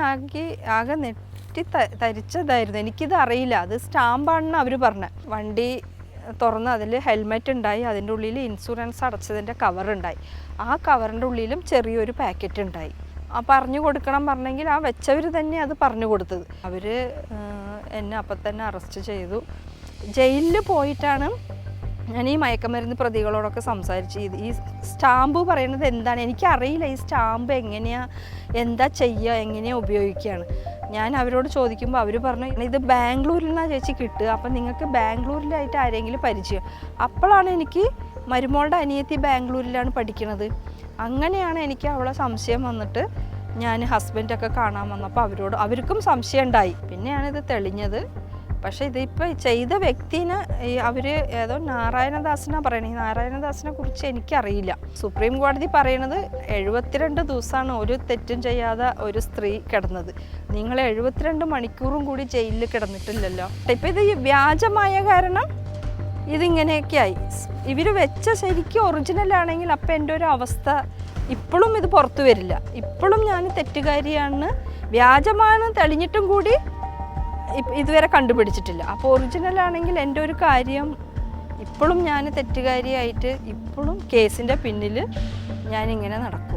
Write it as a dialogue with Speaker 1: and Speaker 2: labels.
Speaker 1: ആകെ തരിച്ചതായിരുന്നു. എനിക്കിത് അറിയില്ല, അത് സ്റ്റാമ്പാണെന്ന് അവർ പറഞ്ഞു. വണ്ടി തുറന്ന് അതിൽ ഹെൽമെറ്റ് ഉണ്ടായി, അതിൻ്റെ ഉള്ളിൽ ഇൻഷുറൻസ് അടച്ചതിൻ്റെ കവറുണ്ടായി, ആ കവറിൻ്റെ ഉള്ളിലും ചെറിയൊരു പാക്കറ്റ് ഉണ്ടായി. ആ പറഞ്ഞു കൊടുക്കണം പറഞ്ഞെങ്കിൽ ആ വെച്ചവർ തന്നെ അത് പറഞ്ഞു കൊടുത്തത്. അവർ എന്നെ അപ്പം തന്നെ അറസ്റ്റ് ചെയ്തു. ജയിലിൽ പോയിട്ടാണ് ഞാൻ ഈ മയക്കുമരുന്ന് പ്രതികളോടൊക്കെ സംസാരിച്ച് ഈ സ്റ്റാമ്പ് പറയുന്നത് എന്താണ് എനിക്കറിയില്ല. ഈ സ്റ്റാമ്പ് എങ്ങനെയാണ്, എന്താ ചെയ്യുക, എങ്ങനെയാണ് ഉപയോഗിക്കുകയാണ്. ഞാൻ അവരോട് ചോദിക്കുമ്പോൾ അവർ പറഞ്ഞു ഇത് ബാംഗ്ലൂരിൽ നിന്നാണ് ചേച്ചി കിട്ടുക, അപ്പം നിങ്ങൾക്ക് ബാംഗ്ലൂരിലായിട്ട് ആരെങ്കിലും പരിചയം. അപ്പോഴാണ് എനിക്ക് മരുമോളുടെ അനിയത്തി ബാംഗ്ലൂരിലാണ് പഠിക്കുന്നത്. അങ്ങനെയാണ് എനിക്ക് അവളെ സംശയം വന്നിട്ട് ഞാൻ ഹസ്ബൻഡൊക്കെ കാണാൻ വന്നപ്പോൾ അവർക്കും സംശയം ഉണ്ടായി. പിന്നെയാണ് ഇത് തെളിഞ്ഞത്. പക്ഷേ ഇതിപ്പോൾ ചെയ്ത വ്യക്തിനെ അവർ ഏതോ നാരായണദാസിനാണ് പറയണത്. ഈ നാരായണദാസിനെ കുറിച്ച് എനിക്കറിയില്ല. സുപ്രീം കോടതി പറയണത് 72 ദിവസമാണ് ഒരു തെറ്റും ചെയ്യാതെ ഒരു സ്ത്രീ കിടന്നത്. നിങ്ങൾ 72 മണിക്കൂറും കൂടി ജയിലിൽ കിടന്നിട്ടില്ലല്ലോ. ഇപ്പം ഇത് വ്യാജമായ കാരണം ഇതിങ്ങനെയൊക്കെയായി. ഇവർ വെച്ച ശരിക്കും ഒറിജിനലാണെങ്കിൽ അപ്പം എൻ്റെ ഒരു അവസ്ഥ ഇപ്പോഴും ഇത് പുറത്തു വരില്ല. ഇപ്പോഴും ഞാൻ തെറ്റുകാരിയാണ്, വ്യാജമാണ് തെളിഞ്ഞിട്ടും കൂടി ഇതുവരെ കണ്ടുപിടിച്ചിട്ടില്ല. അപ്പോൾ ഒറിജിനലാണെങ്കിൽ എൻ്റെ ഒരു കാര്യം ഇപ്പോഴും ഞാൻ തെറ്റുകാരിയായിട്ട് ഇപ്പോഴും കേസിൻ്റെ പിന്നിൽ ഞാനിങ്ങനെ നടക്കും.